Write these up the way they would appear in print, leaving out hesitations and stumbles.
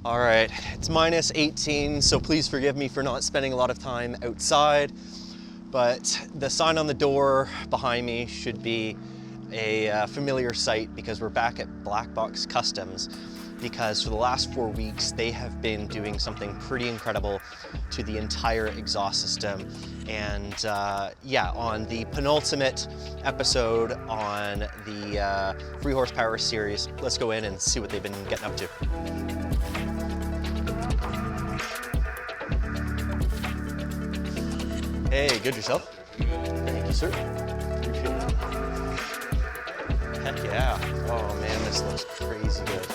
All right, it's minus 18, so please forgive me for not spending a lot of time outside, but the sign on the door behind me should be a familiar sight because we're back at BLACKBOX Customs, because for the last 4 weeks they have been doing something pretty incredible to the entire exhaust system. And yeah, on the penultimate episode on the 3 horsepower series, let's go in and see what they've been getting up to. Hey, good yourself? Thank you, sir. Appreciate it. Heck yeah. Oh man, this looks crazy good.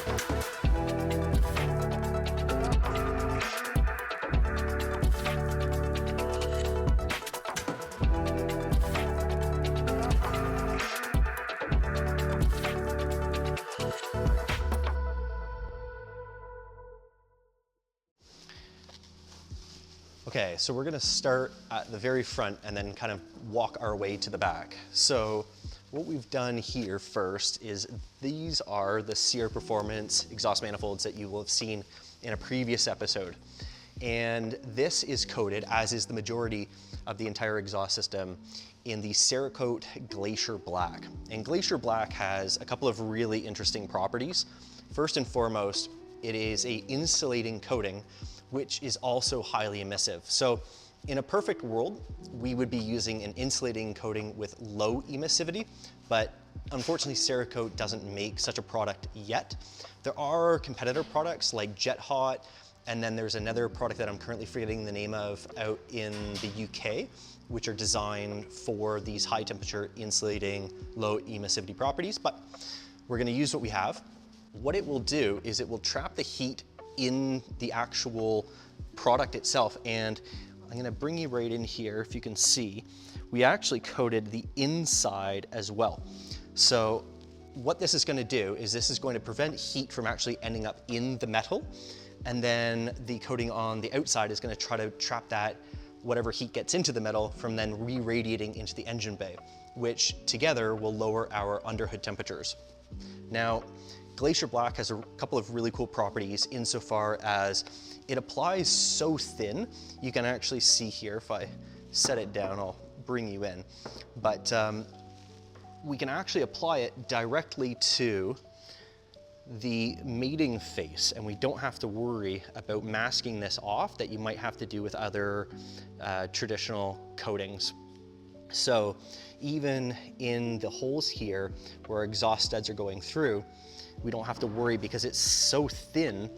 Okay, so we're gonna start at the very front and then kind of walk our way to the back. So what we've done here first is these are the Sierra Performance exhaust manifolds that you will have seen in a previous episode. And this is coated, as is the majority of the entire exhaust system, in the Cerakote Glacier Black. And Glacier Black has a couple of really interesting properties. First and foremost, it is a insulating coating, which is also highly emissive. So in a perfect world, we would be using an insulating coating with low emissivity, but unfortunately Cerakote doesn't make such a product yet. There are competitor products like Jet Hot, and then there's another product that I'm currently forgetting the name of out in the UK, which are designed for these high temperature insulating low emissivity properties, but we're gonna use what we have. What it will do is it will trap the heat in the actual product itself. And I'm gonna bring you right in here. If you can see, we actually coated the inside as well. So what this is gonna do is this is going to prevent heat from actually ending up in the metal. And then the coating on the outside is gonna try to trap that, whatever heat gets into the metal, from then re-radiating into the engine bay, which together will lower our underhood temperatures. Now, Glacier Black has a couple of really cool properties insofar as it applies so thin. You can actually see here, if I set it down, I'll bring you in. But we can actually apply it directly to the mating face, and we don't have to worry about masking this off that you might have to do with other traditional coatings. So even in the holes here where exhaust studs are going through, we don't have to worry because it's so thin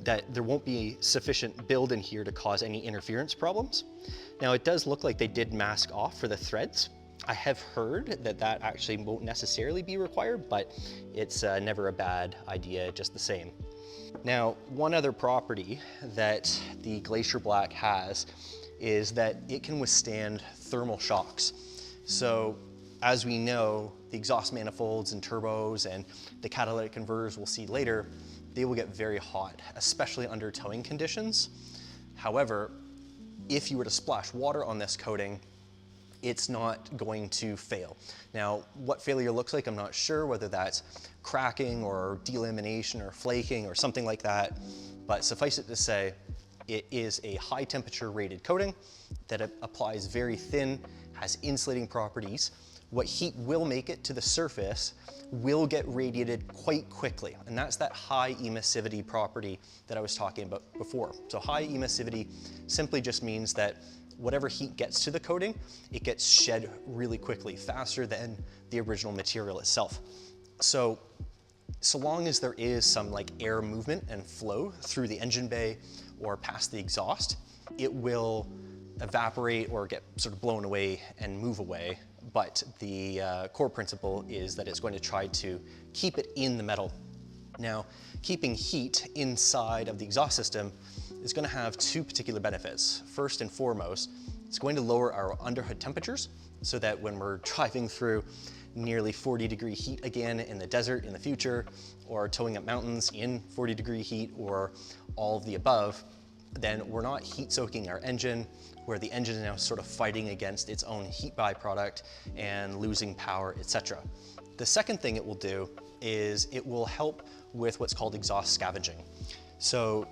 that there won't be sufficient build in here to cause any interference problems. Now it does look like they did mask off for the threads. I have heard that that actually won't necessarily be required, but it's never a bad idea just the same. Now, one other property that the Glacier Black has is that it can withstand thermal shocks. So as we know, the exhaust manifolds and turbos and the catalytic converters we'll see later, they will get very hot, especially under towing conditions. However, if you were to splash water on this coating, it's not going to fail. Now, what failure looks like, I'm not sure, whether that's cracking or delamination or flaking or something like that, but suffice it to say, it is a high temperature rated coating that applies very thin, has insulating properties. What heat will make it to the surface will get radiated quite quickly, and that's that high emissivity property that I was talking about before. So high emissivity simply just means that whatever heat gets to the coating, it gets shed really quickly, faster than the original material itself. So long as there is some like air movement and flow through the engine bay or past the exhaust, it will evaporate or get sort of blown away and move away. But the core principle is that it's going to try to keep it in the metal. Now, keeping heat inside of the exhaust system is going to have two particular benefits. First and foremost, it's going to lower our underhood temperatures so that when we're driving through nearly 40-degree heat again in the desert in the future, or towing up mountains in 40-degree heat, or all of the above, then we're not heat soaking our engine, where the engine is now sort of fighting against its own heat byproduct and losing power, etc. The second thing it will do is it will help with what's called exhaust scavenging. So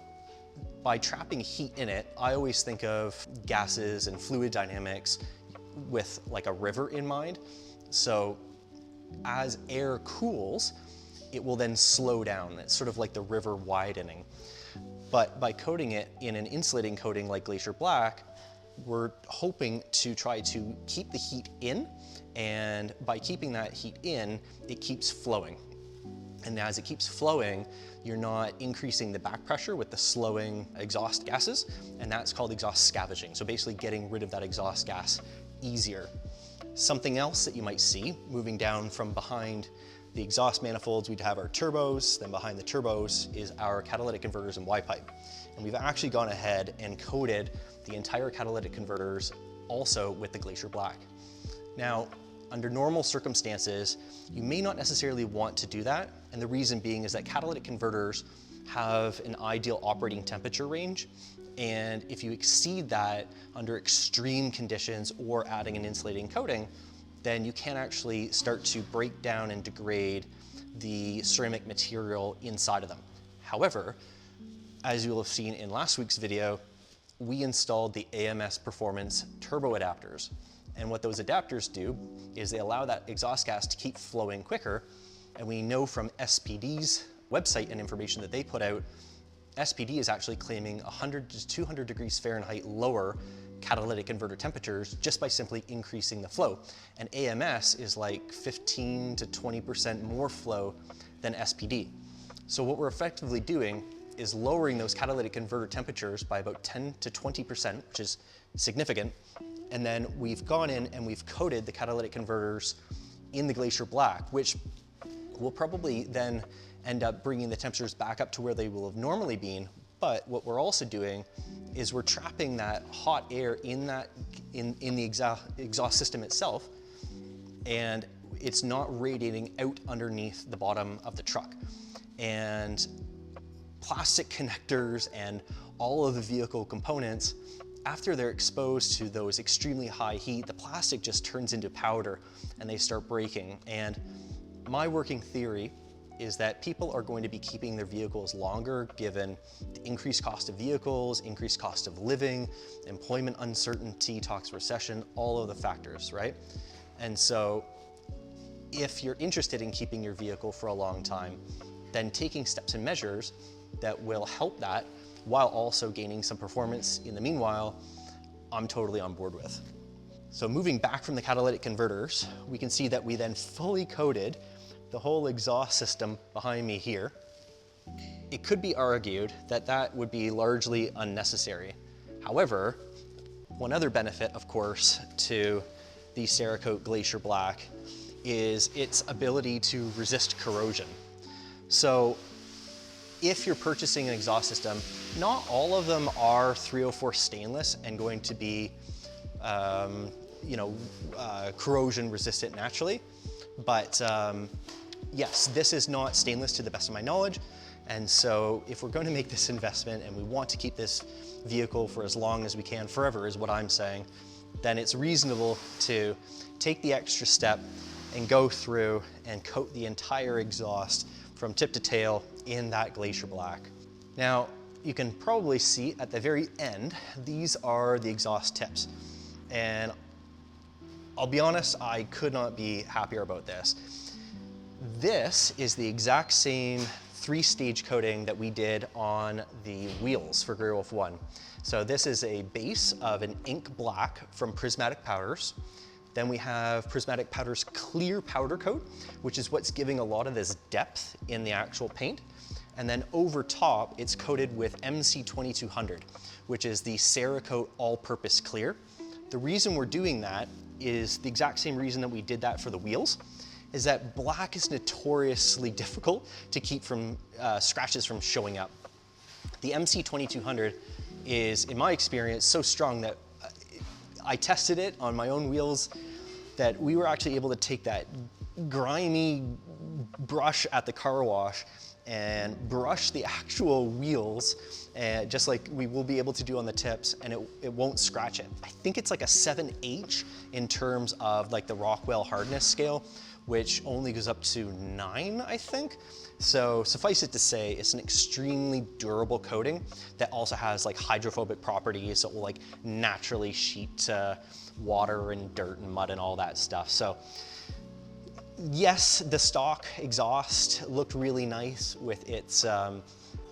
by trapping heat in it, I always think of gases and fluid dynamics with like a river in mind. So as air cools, it will then slow down. It's sort of like the river widening. But by coating it in an insulating coating like Glacier Black, we're hoping to try to keep the heat in, and by keeping that heat in, it keeps flowing. And as it keeps flowing, you're not increasing the back pressure with the slowing exhaust gases, and that's called exhaust scavenging. So basically getting rid of that exhaust gas easier. Something else that you might see moving down from behind the exhaust manifolds, we'd have our turbos, then behind the turbos is our catalytic converters and Y-pipe. And we've actually gone ahead and coated the entire catalytic converters also with the Glacier Black. Now, under normal circumstances, you may not necessarily want to do that, and the reason being is that catalytic converters have an ideal operating temperature range, and if you exceed that under extreme conditions or adding an insulating coating, then you can actually start to break down and degrade the ceramic material inside of them. However, as you'll have seen in last week's video, we installed the AMS Performance turbo adapters. And what those adapters do is they allow that exhaust gas to keep flowing quicker. And we know from SPD's website and information that they put out, SPD is actually claiming 100 to 200 degrees Fahrenheit lower catalytic converter temperatures just by simply increasing the flow. And AMS is like 15 to 20% more flow than SPD. So what we're effectively doing is lowering those catalytic converter temperatures by about 10 to 20%, which is significant. And then we've gone in and we've coated the catalytic converters in the Glacier Black, which will probably then end up bringing the temperatures back up to where they will have normally been. But what we're also doing is we're trapping that hot air in the exhaust system itself, and it's not radiating out underneath the bottom of the truck. And plastic connectors and all of the vehicle components, after they're exposed to those extremely high heat, the plastic just turns into powder and they start breaking. And my working theory is that people are going to be keeping their vehicles longer given the increased cost of vehicles, increased cost of living, employment uncertainty, talks recession, all of the factors, right? And so if you're interested in keeping your vehicle for a long time, then taking steps and measures that will help that while also gaining some performance in the meanwhile, I'm totally on board with. So moving back from the catalytic converters, we can see that we then fully coated the whole exhaust system behind me here. It could be argued that that would be largely unnecessary. However, one other benefit, of course, to the Cerakote Glacier Black is its ability to resist corrosion. So if you're purchasing an exhaust system, not all of them are 304 stainless and going to be corrosion resistant naturally. But yes, this is not stainless to the best of my knowledge. And so if we're going to make this investment and we want to keep this vehicle for as long as we can, forever is what I'm saying, then it's reasonable to take the extra step and go through and coat the entire exhaust from tip to tail in that Glacier Black. Now, you can probably see at the very end, these are the exhaust tips. And I'll be honest, I could not be happier about this. This is the exact same 3-stage coating that we did on the wheels for Grey Wolf 1. So this is a base of an ink black from Prismatic Powders. Then we have Prismatic Powders clear powder coat, which is what's giving a lot of this depth in the actual paint. And then over top, it's coated with MC 2200, which is the Cerakote all-purpose clear. The reason we're doing that is the exact same reason that we did that for the wheels, is that black is notoriously difficult to keep from scratches from showing up. The MC 2200 is, in my experience, so strong that I tested it on my own wheels that we were actually able to take that grimy brush at the car wash and brush the actual wheels, just like we will be able to do on the tips, and it won't scratch it. I think it's like a 7H in terms of like the Rockwell hardness scale, which only goes up to 9, I think. So suffice it to say, it's an extremely durable coating that also has like hydrophobic properties, so it will like naturally sheet water and dirt and mud and all that stuff. So yes, the stock exhaust looked really nice with its,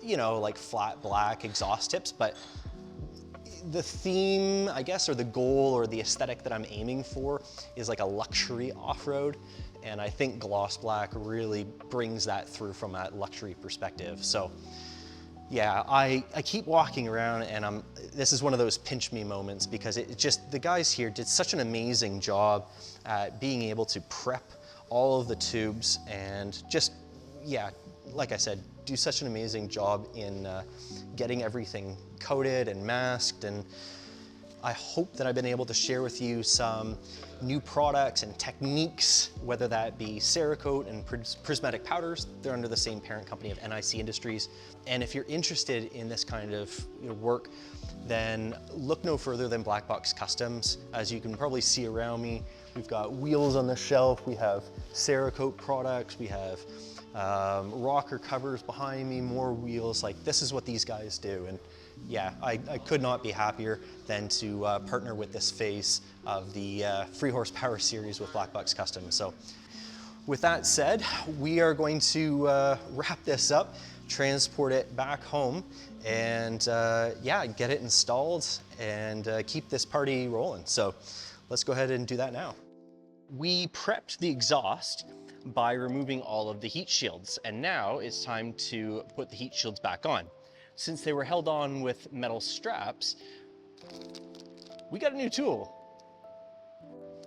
you know, like flat black exhaust tips, but the theme, I guess, or the goal or the aesthetic that I'm aiming for is like a luxury off-road. And I think gloss black really brings that through from that luxury perspective. So yeah, I keep walking around and this is one of those pinch me moments because it just, the guys here did such an amazing job at being able to prep all of the tubes and just, yeah, like I said, do such an amazing job in getting everything coated and masked. And I hope that I've been able to share with you some new products and techniques, whether that be Cerakote and prismatic powders. They're under the same parent company of NIC Industries. And if you're interested in this kind of work, then look no further than BLACKBOX Customs. As you can probably see around me, we've got wheels on the shelf, we have Cerakote products, we have rocker covers behind me, more wheels. Like, this is what these guys do. And yeah, I could not be happier than to partner with this phase of the free horsepower series with BLACKBOX Customs. So with that said, we are going to wrap this up, transport it back home, and yeah, get it installed and keep this party rolling. So let's go ahead and do that now. We prepped the exhaust by removing all of the heat shields, and now it's time to put the heat shields back on. Since they were held on with metal straps, we got a new tool.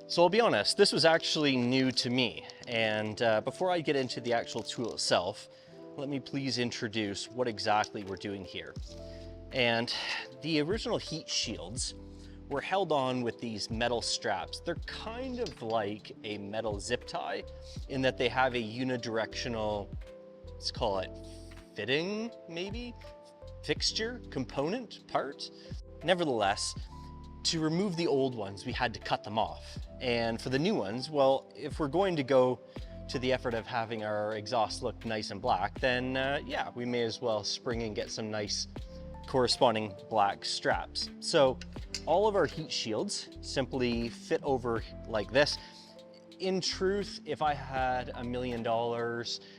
So I'll be honest, this was actually new to me. And before I get into the actual tool itself, let me please introduce what exactly we're doing here. And the original heat shields were held on with these metal straps. They're kind of like a metal zip tie in that they have a unidirectional, let's call it fitting, maybe? Fixture, component, part. Nevertheless, to remove the old ones, we had to cut them off. And for the new ones, well, if we're going to go to the effort of having our exhaust look nice and black, then yeah, we may as well spring and get some nice corresponding black straps. So all of our heat shields simply fit over like this. In truth, if I had $1 million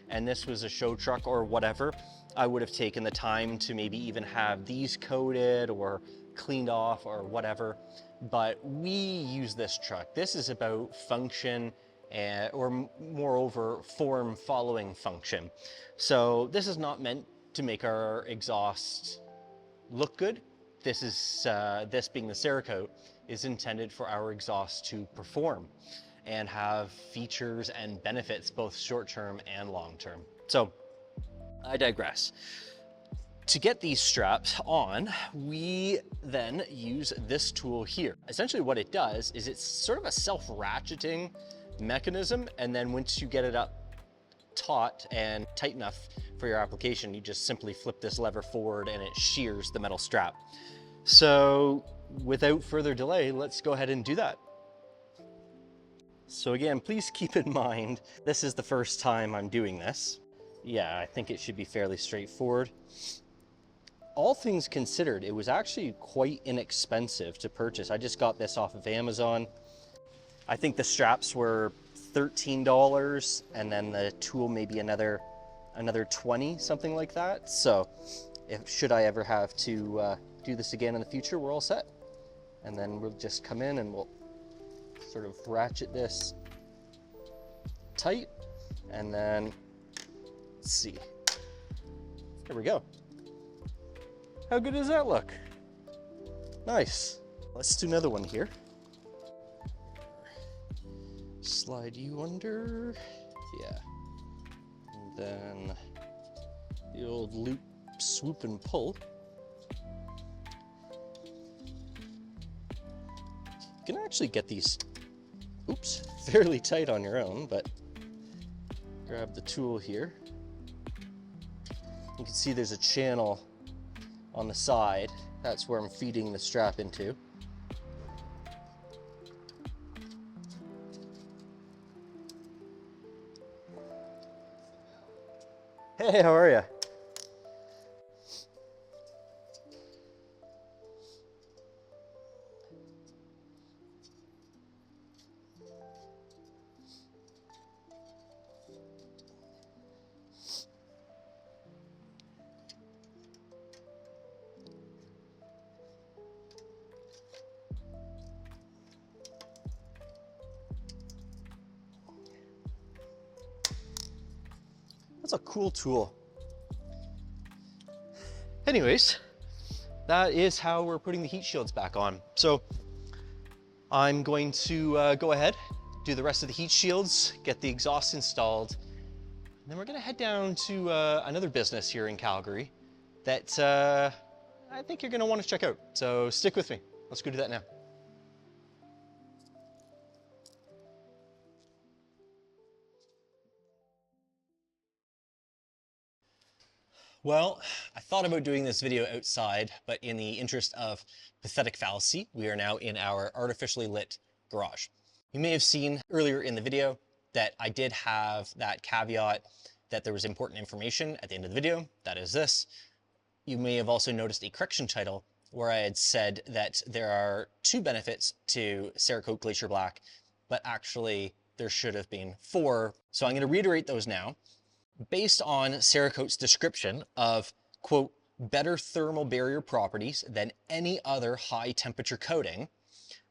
and this was a show truck or whatever, I would have taken the time to maybe even have these coated or cleaned off or whatever. But we use this truck. This is about function or moreover form following function. So this is not meant to make our exhaust look good. This is this being the Cerakote is intended for our exhaust to perform and have features and benefits both short-term and long-term. So I digress. To get these straps on, we then use this tool here. Essentially what it does is it's sort of a self-ratcheting mechanism, and then once you get it up taut and tight enough for your application, you just simply flip this lever forward and it shears the metal strap. So without further delay, let's go ahead and do that. So again, please keep in mind, this is the first time I'm doing this. Yeah, I think it should be fairly straightforward. All things considered, it was actually quite inexpensive to purchase. I just got this off of Amazon. I think the straps were $13 and then the tool maybe another 20, something like that. So should I ever have to do this again in the future, we're all set. And then we'll just come in and we'll sort of ratchet this tight, and then let's see. There we go. How good does that look? Nice. Let's do another one here. Slide you under. Yeah. And then the old loop, swoop and pull. You can actually get these, oops, fairly tight on your own, but grab the tool here. You can see there's a channel on the side. That's where I'm feeding the strap into. Hey, how are you? That's a cool tool. Anyways, that is how we're putting the heat shields back on. So I'm going to go ahead, do the rest of the heat shields, get the exhaust installed, and then we're gonna head down to another business here in Calgary that I think you're gonna want to check out. So stick with me. Let's go do that now. Well, I thought about doing this video outside, but in the interest of pathetic fallacy, we are now in our artificially lit garage. You may have seen earlier in the video that I did have that caveat that there was important information at the end of the video. That is this. You may have also noticed a correction title where I had said that there are 2 benefits to Cerakote Glacier Black, but actually there should have been 4. So I'm going to reiterate those now. Based on Cerakote's description of, quote, better thermal barrier properties than any other high temperature coating,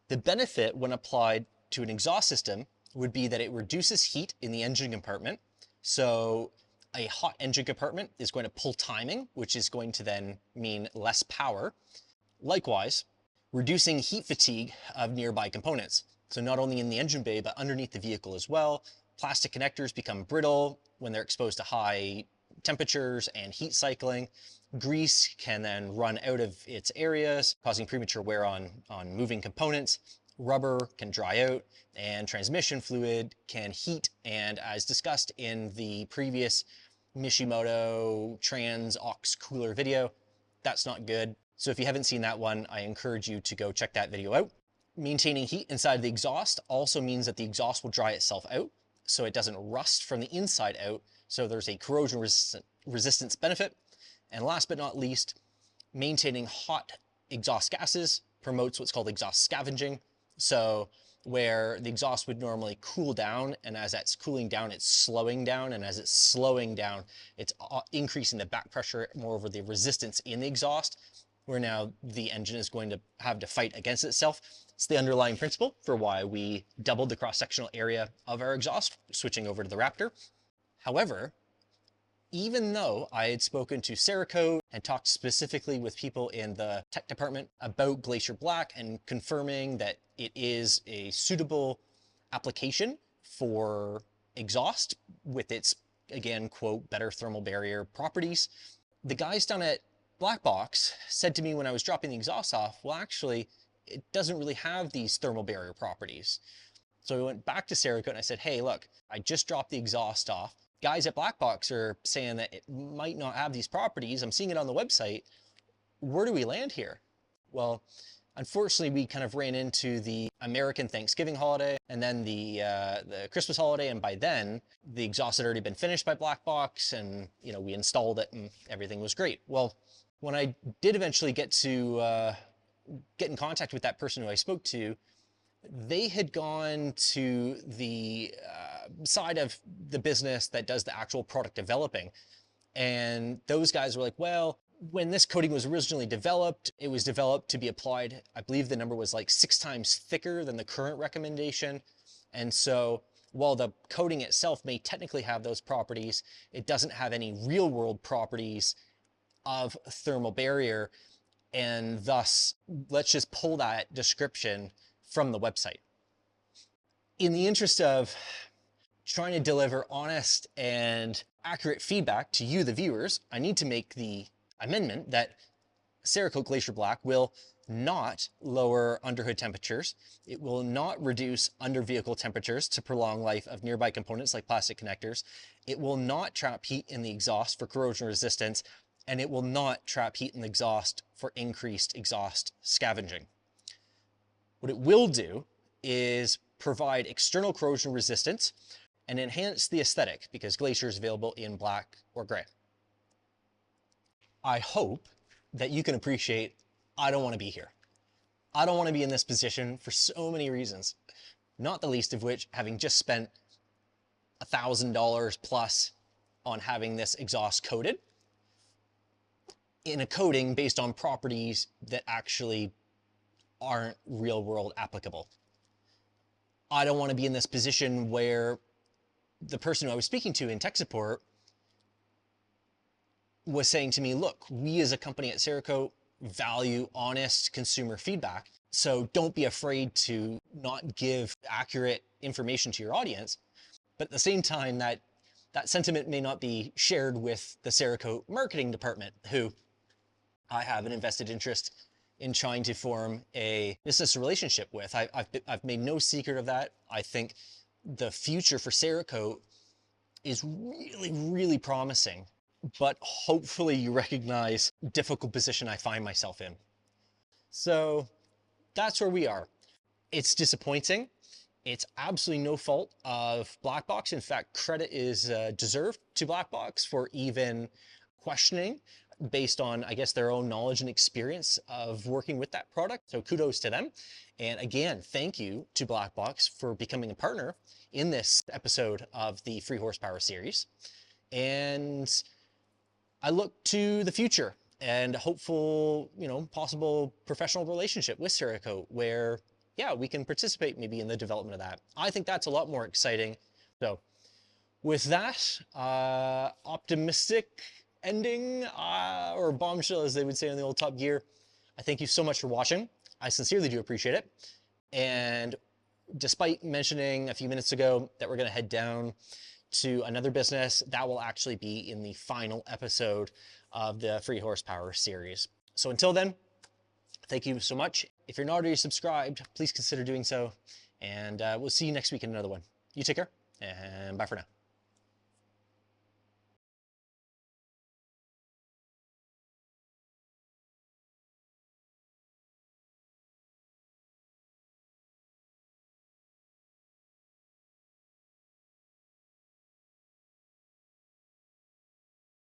the benefit when applied to an exhaust system would be that it reduces heat in the engine compartment. So a hot engine compartment is going to pull timing, which is going to then mean less power. Likewise, reducing heat fatigue of nearby components. So not only in the engine bay, but underneath the vehicle as well. Plastic connectors become brittle when they're exposed to high temperatures and heat cycling. Grease can then run out of its areas, causing premature wear on moving components. Rubber can dry out, and transmission fluid can heat. And as discussed in the previous Mishimoto Trans Aux Cooler video, that's not good. So if you haven't seen that one, I encourage you to go check that video out. Maintaining heat inside the exhaust also means that the exhaust will dry itself out, so it doesn't rust from the inside out, so there's a corrosion resistance benefit. And last but not least, maintaining hot exhaust gases promotes what's called exhaust scavenging. So where the exhaust would normally cool down, and as that's cooling down, it's slowing down, and as it's slowing down, it's increasing the back pressure, moreover the resistance in the exhaust, where now the engine is going to have to fight against itself. It's the underlying principle for why we doubled the cross-sectional area of our exhaust, switching over to the Raptor. However, even though I had spoken to Cerakote and talked specifically with people in the tech department about Glacier Black and confirming that it is a suitable application for exhaust with its, again, quote, better thermal barrier properties, the guys down at BLACKBOX said to me when I was dropping the exhaust off, well, actually, it doesn't really have these thermal barrier properties. So we went back to Cerakote and I said, hey, look, I just dropped the exhaust off. Guys at BLACKBOX are saying that it might not have these properties. I'm seeing it on the website. Where do we land here? Well, unfortunately, we kind of ran into the American Thanksgiving holiday and then the Christmas holiday. And by then, the exhaust had already been finished by BLACKBOX and, you know, we installed it and everything was great. Well, when I did eventually get to get in contact with that person who I spoke to, they had gone to the side of the business that does the actual product developing. And those guys were like, well, when this coating was originally developed, it was developed to be applied, I believe the number was like 6 times thicker than the current recommendation. And so while the coating itself may technically have those properties, it doesn't have any real world properties of thermal barrier. And thus, let's just pull that description from the website. In the interest of trying to deliver honest and accurate feedback to you, the viewers, I need to make the amendment that Cerakote Glacier Black will not lower underhood temperatures. It will not reduce under vehicle temperatures to prolong life of nearby components like plastic connectors. It will not trap heat in the exhaust for corrosion resistance, and it will not trap heat in the exhaust for increased exhaust scavenging. What it will do is provide external corrosion resistance and enhance the aesthetic because Glacier is available in black or gray. I hope that you can appreciate I don't want to be here. I don't want to be in this position for so many reasons, not the least of which having just spent $1,000 plus on having this exhaust coated in a coating based on properties that actually aren't real world applicable. I don't want to be in this position where the person who I was speaking to in tech support was saying to me, look, we as a company at Cerakote value honest consumer feedback. So don't be afraid to not give accurate information to your audience. But at the same time, that sentiment may not be shared with the Cerakote marketing department, who I have an invested interest in trying to form a business relationship with. I've made no secret of that. I think the future for Cerakote is really, really promising, but hopefully you recognize the difficult position I find myself in. So that's where we are. It's disappointing. It's absolutely no fault of BLACKBOX. In fact, credit is deserved to BLACKBOX for even questioning based on, I guess, their own knowledge and experience of working with that product. So kudos to them. And again, thank you to BLACKBOX for becoming a partner in this episode of the Free Horsepower series. And I look to the future and hopeful, possible professional relationship with Cerakote where, yeah, we can participate maybe in the development of that. I think that's a lot more exciting. So with that, optimistic ending, or bombshell, as they would say on the old Top Gear, I thank you so much for watching. I sincerely do appreciate it. And despite mentioning a few minutes ago that we're going to head down to another business, that will actually be in the final episode of the Free Horsepower series. So until then, thank you so much. If you're not already subscribed, please consider doing so. And we'll see you next week in another one. You take care, and bye for now.